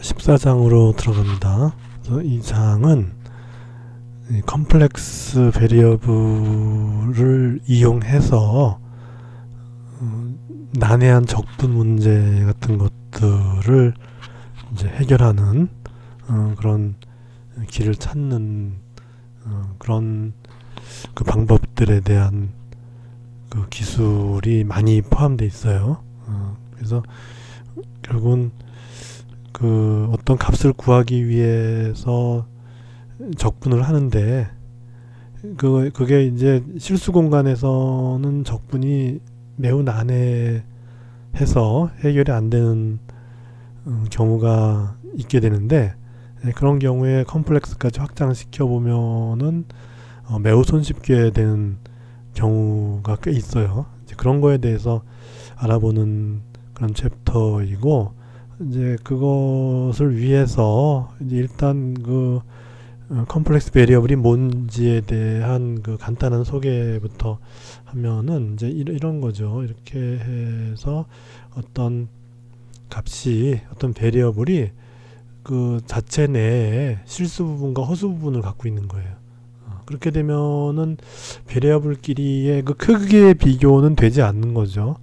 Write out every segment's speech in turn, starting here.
14장으로 들어갑니다. 그래서 이 장은 이 컴플렉스 베리어블을 이용해서 난해한 적분 문제 같은 것들을 이제 해결하는 그런 길을 찾는 그런 그 방법들에 대한 그 기술이 많이 포함되어 있어요. 그래서 결국은 그 어떤 값을 구하기 위해서 적분을 하는데 그게 이제 실수 공간에서는 적분이 매우 난해해서 해결이 안 되는 경우가 있게 되는데, 그런 경우에 컴플렉스까지 확장시켜 보면은 매우 손쉽게 되는 경우가 꽤 있어요. 이제 그런 거에 대해서 알아보는 그런 챕터이고, 이제 그것을 위해서 이제 일단 그 컴플렉스 베리어블이 뭔지에 대한 그 간단한 소개부터 하면은 이제 이런 거죠. 이렇게 해서 어떤 값이, 어떤 베리어블이 그 자체 내에 실수 부분과 허수 부분을 갖고 있는 거예요. 그렇게 되면은 베리어블끼리의 그 크기의 비교는 되지 않는 거죠.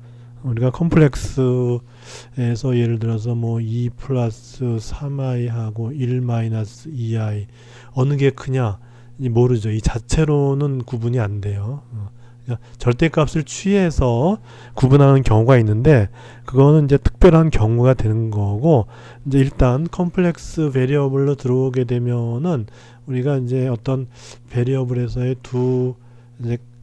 우리가 컴플렉스에서 예를 들어서 뭐 2 플러스 3i 하고 1 마이너스 2i 어느 게 크냐 모르죠. 이 자체로는 구분이 안 돼요. 그러니까 절대값을 취해서 구분하는 경우가 있는데, 그거는 이제 특별한 경우가 되는 거고, 이제 일단 컴플렉스 베리어블로 들어오게 되면은 우리가 이제 어떤 베리어블에서의 두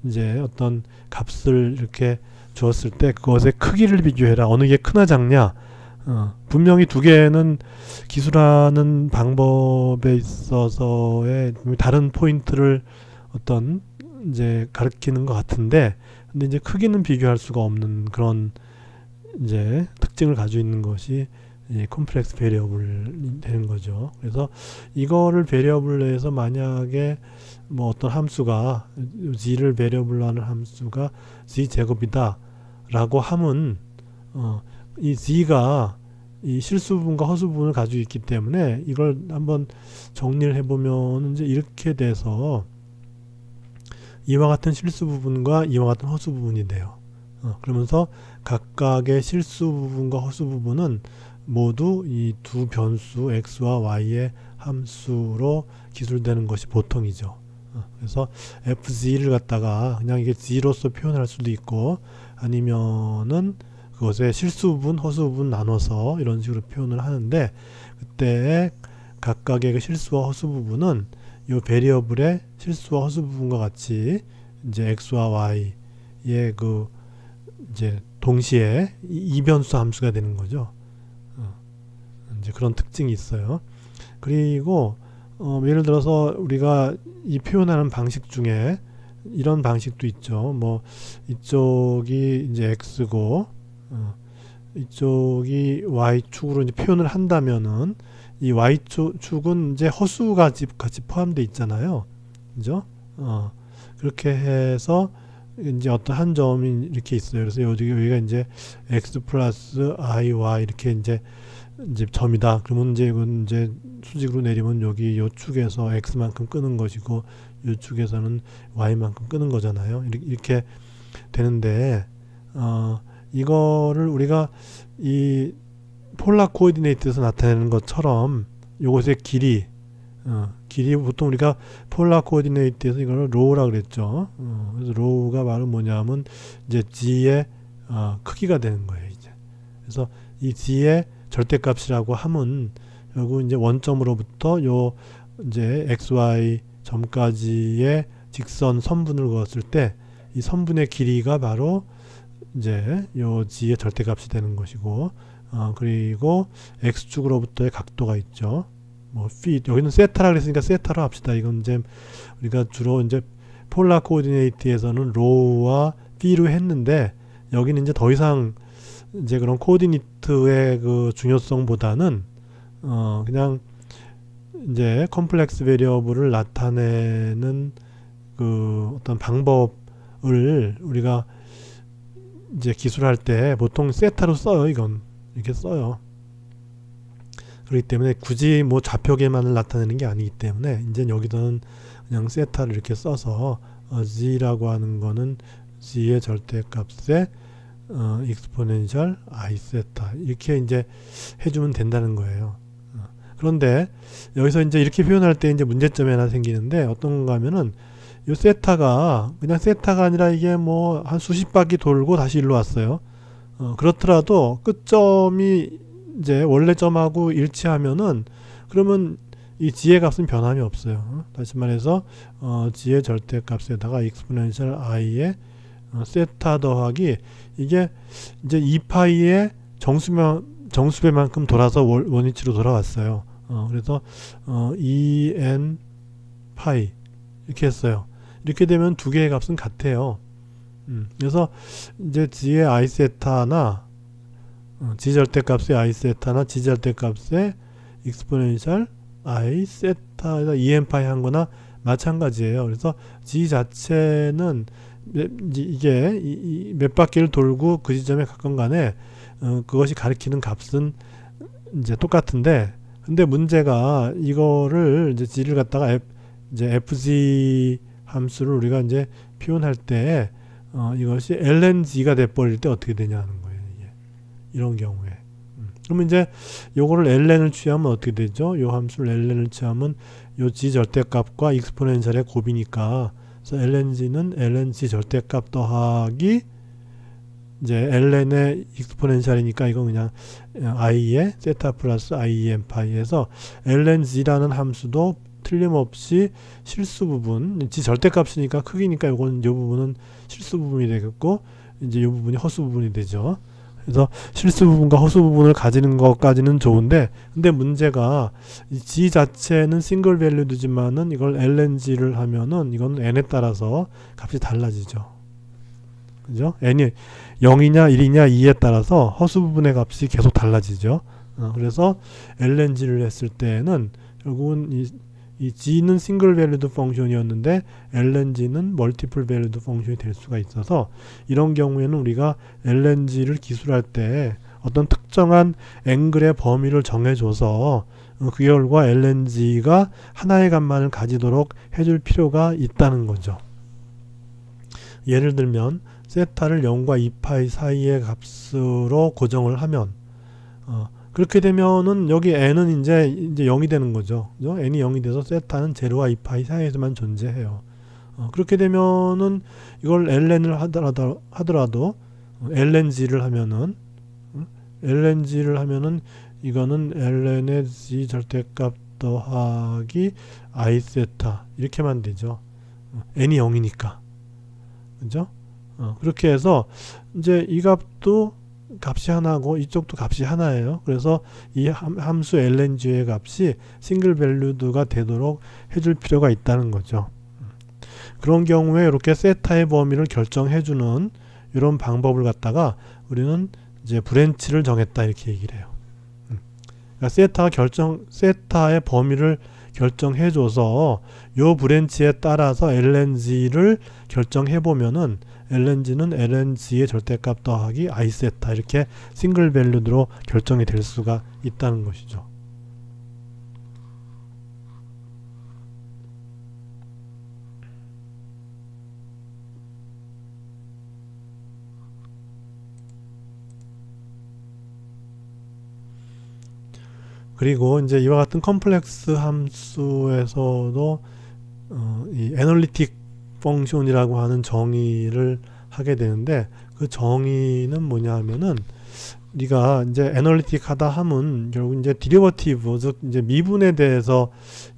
이제 어떤 값을 이렇게 주었을 때 그것의 크기를 비교해라. 어느 게 크나 작냐. 분명히 두 개는 기술하는 방법에 있어서의 다른 포인트를 어떤 이제 가리키는 것 같은데, 근데 이제 크기는 비교할 수가 없는 그런 이제 특징을 가지고 있는 것이 이제 컴플렉스 베리어블이 되는 거죠. 그래서 이거를 베리어블로 해서 만약에 뭐 어떤 함수가 g를 베리어블로 하는 함수가 g 제곱이다 라고 하면 이 g가 이 실수 부분과 허수 부분을 가지고 있기 때문에 이걸 한번 정리를 해보면 이제 이렇게 돼서 이와 같은 실수 부분과 이와 같은 허수 부분이 돼요. 그러면서 각각의 실수 부분과 허수 부분은 모두 이 두 변수 x와 y의 함수로 기술되는 것이 보통이죠. 그래서 fg를 갖다가 그냥 이게 g로서 표현할 수도 있고, 아니면은 그것의 실수 부분, 허수 부분 나눠서 이런 식으로 표현을 하는데, 그때 각각의 그 실수와 허수 부분은 이 베리어블의 실수와 허수 부분과 같이 이제 x와 y의 그 이제 동시에 이변수 함수가 되는 거죠. 이제 그런 특징이 있어요. 그리고 예를 들어서 우리가 이 표현하는 방식 중에 이런 방식도 있죠. 뭐 이쪽이 이제 x고 이쪽이 y축으로 이제 표현을 한다면은 이 y축은 이제 허수가 같이 포함되어 있잖아요. 그죠? 그렇게 해서 이제 어떤 한 점이 이렇게 있어요. 그래서 여기가 이제 x 플러스 iy 이렇게 이제 점이다. 그러면 이제 이건 이제 수직으로 내리면 여기 요 축에서 x만큼 끄는 것이고, 요 축에서는 y만큼 끄는 거잖아요. 이렇게 되는데, 이거를 우리가 이 폴라 코오디네이트에서 나타내는 것처럼 요것의 길이 보통 우리가 폴라 코오디네이트에서 이걸 로우라 그랬죠. 그래서 로우가 바로 뭐냐면 이제 g의 크기가 되는 거예요. 이제 그래서 이 g의 절대값이라고 하면 여기 이제 원점으로부터 요 이제 xy 점까지의 직선 선분을 그었을 때 이 선분의 길이가 바로 이제 요 g의 절대값이 되는 것이고, 그리고 x축으로부터의 각도가 있죠. 뭐 phi, 여기는 세타라 그랬으니까 세타로 합시다. 이건 이제 우리가 주로 이제 폴라 코오디네이트에서는 로우와 phi로 했는데, 여기는 이제 더 이상 이제 그런 코오디네이트의 그 중요성보다는 그냥 이제 컴플렉스 베리어블을 나타내는 그 어떤 방법을 우리가 이제 기술할 때 보통 세타로 써요. 이건 이렇게 써요. 그렇기 때문에 굳이 뭐 좌표계만을 나타내는 게 아니기 때문에 이제 여기서는 그냥 세타를 이렇게 써서 g라고 하는 거는 g의 절대값에 exponential i 세타 이렇게 이제 해주면 된다는 거예요. 그런데 여기서 이제 이렇게 표현할 때 이제 문제점이 하나 생기는데 어떤 건가 하면은 이 세타가 그냥 세타가 아니라 이게 뭐 한 수십 바퀴 돌고 다시 일로 왔어요. 그렇더라도 끝점이 이제 원래 점하고 일치하면은 그러면 이 g의 값은 변함이 없어요. 다시 말해서 g의 절대값에다가 exponential i의 세타 더하기 이게 이제 2파이의 정수배만큼 돌아서 원위치로 돌아왔어요. 그래서 2n 파이 이렇게 했어요. 이렇게 되면 두 개의 값은 같아요. 그래서 이제 g의 i 세타나 g 절대값의 i 세타나 g 절대값의 exponential i 세타에다 2n 파이 한 거나 마찬가지예요. 그래서 g 자체는 이게 몇 바퀴를 돌고 그 지점에 가건 간에 그것이 가리키는 값은 이제 똑같은데 근데 문제가 이거를 이제 g를 갖다가 이제 fg 함수를 우리가 이제 표현할 때 이것이 lng가 돼버릴 때 어떻게 되냐는 거예요. 이게. 이런 경우에. 그러면 이제 요거를 ln을 취하면 어떻게 되죠? 요 함수를 ln을 취하면 요 g 절대값과 익스포넨셜의 곱이니까 그래서 lng는 lng 절대값 더하기 이제 ln의 익스포넨셜이니까 이건 그냥 i의 세타 플러스 i2n 파이에서 lng라는 함수도 틀림없이 실수 부분, g 절대값이니까 크기니까 요건 요 부분은 실수 부분이 되겠고 이제 요 부분이 허수 부분이 되죠. 그래서 실수 부분과 허수 부분을 가지는 것까지는 좋은데 근데 문제가 이 g 자체는 싱글 밸류드지만은 이걸 lng를 하면은 이건 n에 따라서 값이 달라지죠. 그죠? n이 0이냐 1이냐 2에 따라서 허수 부분의 값이 계속 달라지죠. 그래서 lng를 했을 때는 결국은 이 g는 싱글 밸류드 펑션이었는데 lng는 멀티플 밸류드 펑션이 될 수가 있어서 이런 경우에는 우리가 lng를 기술할 때 어떤 특정한 앵글의 범위를 정해줘서 그 결과 lng가 하나의 값만을 가지도록 해줄 필요가 있다는 거죠. 예를 들면 세타를 0과 2파이 사이의 값으로 고정을 하면 그렇게 되면은 여기 n은 이제 0이 되는 거죠. 그죠? n이 0이 돼서 세타는 0와 2파이 사이에서만 존재해요. 그렇게 되면은 이걸 ln을 하더라도 lng를 하면은 이거는 ln의 g 절대값 더하기 i 세타 이렇게만 되죠. n이 0이니까. 그죠? 그렇게 해서 이제 이 값도 값이 하나고 이쪽도 값이 하나예요. 그래서 이 함수 lng의 값이 싱글 밸류드가 되도록 해줄 필요가 있다는 거죠. 그런 경우에 이렇게 세타의 범위를 결정해주는 이런 방법을 갖다가 우리는 이제 브랜치를 정했다 이렇게 얘기를 해요. 그러니까 세타의 범위를 결정해줘서 요 브랜치에 따라서 lng를 결정해보면은 lng는 lng의 절대값 더하기 i 세타 이렇게 싱글 밸류드로 결정이 될 수가 있다는 것이죠. 그리고 이제 이와 같은 컴플렉스 함수에서도 이 애널리틱 펑션이라고 하는 정의를 하게 되는데 그 정의는 뭐냐 하면은 네가 이제 애널리틱 하다 하면 결국 이제 디리버티브 즉 이제 미분에 대해서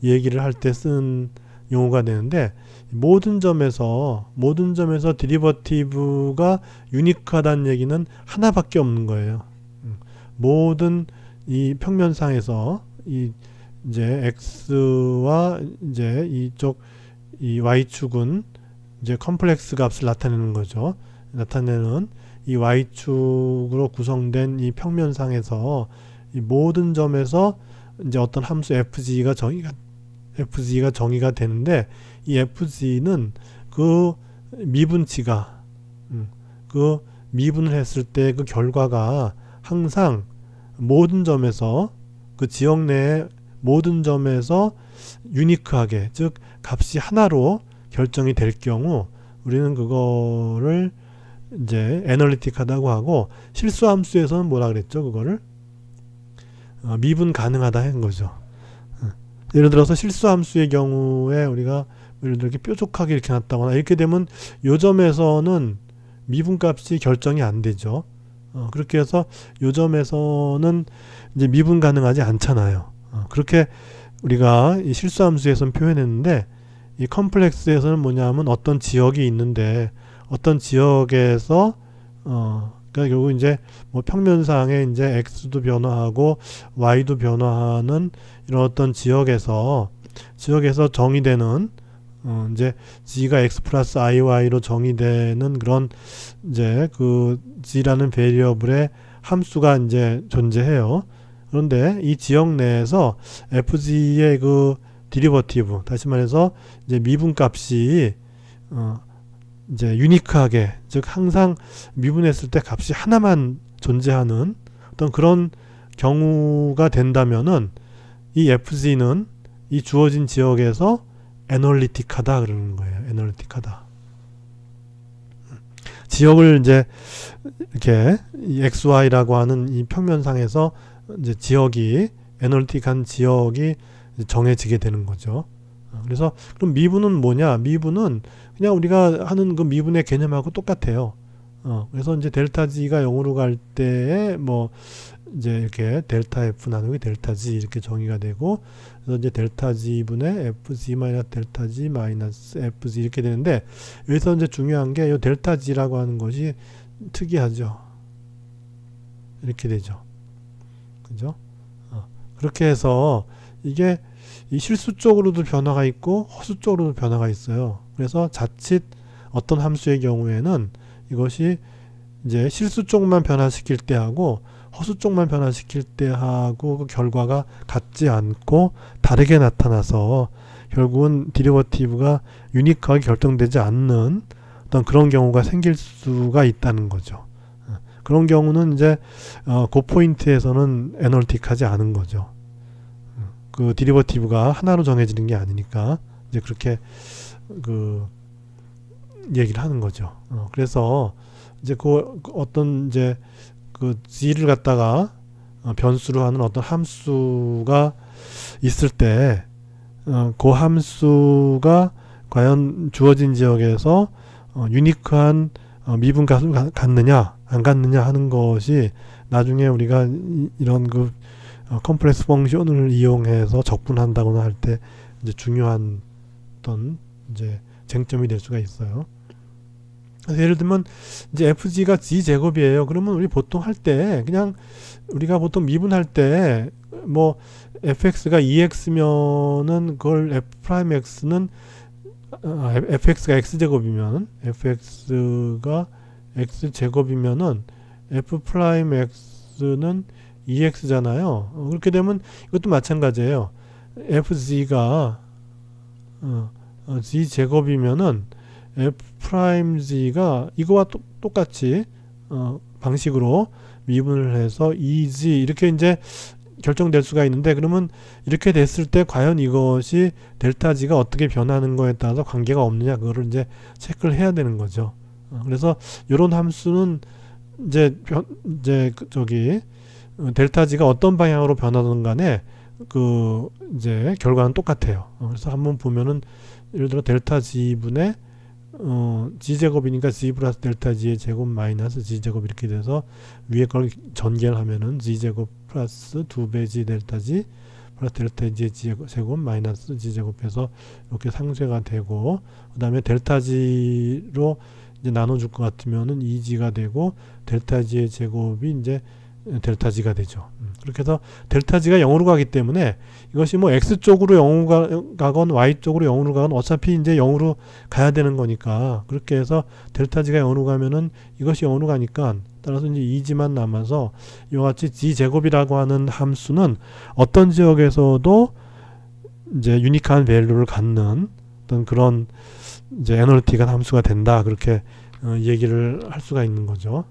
얘기를 할 때 쓴 용어가 되는데 모든 점에서 디리버티브가 유니크하다는 얘기는 하나밖에 없는 거예요. 모든 이 평면상에서 이제 x와 이제 이쪽 이 y축은 이제 컴플렉스 값을 나타내는 거죠. 나타내는 이 y축으로 구성된 이 평면상에서 이 모든 점에서 이제 어떤 함수 fg가 정의가 되는데 이 fg는 그 미분치가 그 미분을 했을 때 그 결과가 항상 모든 점에서 그 지역 내의 모든 점에서 유니크하게, 즉 값이 하나로 결정이 될 경우 우리는 그거를 이제 애널리틱하다고 하고, 실수함수에서는 뭐라 그랬죠? 그거를 미분 가능하다 한 거죠. 예를 들어서 실수함수의 경우에 우리가 예를 들어 이렇게 뾰족하게 이렇게 놨다거나 이렇게 되면 요 점에서는 미분값이 결정이 안 되죠. 그렇게 해서 요 점에서는 이제 미분 가능하지 않잖아요. 그렇게 우리가 이 실수함수에서는 표현했는데, 이 컴플렉스에서는 뭐냐면 어떤 지역이 있는데 어떤 지역에서 그러니까 결국 이제 뭐 평면상에 이제 x도 변화하고 y도 변화하는 이런 어떤 지역에서 정의되는 이제 g가 x 플러스 iy로 정의되는 그런 이제 그 g라는 베리어블의 함수가 이제 존재해요. 그런데 이 지역 내에서 fg의 그 디리버티브, 다시 말해서 이제 미분값이 이제 유니크하게, 즉 항상 미분했을 때 값이 하나만 존재하는 어떤 그런 경우가 된다면은 이 fg는 이 주어진 지역에서 애널리틱하다 그러는 거예요. 애널리틱하다. 지역을 이제 이렇게 이 xy라고 하는 이 평면상에서 이제 지역이, 애널리틱한 지역이 정해지게 되는 거죠. 그래서 그럼 미분은 뭐냐? 미분은 그냥 우리가 하는 그 미분의 개념하고 똑같아요. 그래서 이제 델타 g가 0으로 갈 때에 뭐 이제 이렇게 델타 f 나누기 델타 g 이렇게 정의가 되고, 그래서 이제 델타 g 분의 fg 마이너스 델타 g 마이너스 fg 이렇게 되는데, 여기서 이제 중요한 게 이 델타 g라고 하는 것이 특이하죠. 이렇게 되죠. 그죠? 그렇게 해서 이게 이 실수 쪽으로도 변화가 있고 허수 쪽으로도 변화가 있어요. 그래서 자칫 어떤 함수의 경우에는 이것이 이제 실수 쪽만 변화시킬 때 하고 허수 쪽만 변화시킬 때 하고 그 결과가 같지 않고 다르게 나타나서 결국은 디리버티브가 유니크하게 결정되지 않는 어떤 그런 경우가 생길 수가 있다는 거죠. 그런 경우는 이제 그 포인트에서는 애널리틱하지 않은 거죠. 그 디리버티브가 하나로 정해지는 게 아니니까 이제 그렇게 그 얘기를 하는 거죠. 그래서 이제 그 어떤 이제 그 g를 갖다가 변수로 하는 어떤 함수가 있을 때 그 함수가 과연 주어진 지역에서 유니크한 미분값을 갖느냐 안 갖느냐 하는 것이 나중에 우리가 이런 그 컴플렉스 펑션을 이용해서 적분한다거나 할 때 이제 중요한 어떤 이제 쟁점이 될 수가 있어요. 그래서 예를 들면 이제 fg가 g 제곱이에요. 그러면 우리 보통 할 때 그냥 우리가 보통 미분할 때 뭐 fx가 2x면은 그걸 f'x는 fx가 x제곱이면 fx가 x제곱이면은 f'x는 2x잖아요. 그렇게 되면 이것도 마찬가지예요. fg가 g제곱이면은 f'g가 이거와 똑같이 방식으로 미분을 해서 2g 이렇게 이제 결정될 수가 있는데, 그러면 이렇게 됐을 때 과연 이것이 델타 g가 어떻게 변하는 거에 따라서 관계가 없느냐, 그거를 이제 체크를 해야 되는 거죠. 그래서 이런 함수는 이제 저기 델타 g가 어떤 방향으로 변하든 간에 그 이제 결과는 똑같아요. 그래서 한번 보면은 예를 들어 델타 g 분의 g제곱이니까 g 플러스 델타 g의 제곱 마이너스 g제곱 이렇게 돼서 위에 걸 전개를 하면은 g제곱 플러스 2배 g 델타 g 플러스 델타 g의 g제곱 마이너스 g제곱해서 이렇게 상쇄가 되고, 그 다음에 델타 g로 이제 나눠줄 것 같으면은 2g가 되고 델타 g의 제곱이 이제 델타 g가 되죠. 그렇게 해서 델타 g가 0으로 가기 때문에 이것이 뭐 x 쪽으로 0으로 가건 y 쪽으로 0으로 가건 어차피 이제 0으로 가야 되는 거니까, 그렇게 해서 델타 g가 0으로 가면은 이것이 0으로 가니까 따라서 이제 2g만 남아서 이와 같이 g 제곱이라고 하는 함수는 어떤 지역에서도 이제 유니크한 밸류를 갖는 어떤 그런 이제 애널리틱한 함수가 된다, 그렇게 얘기를 할 수가 있는 거죠.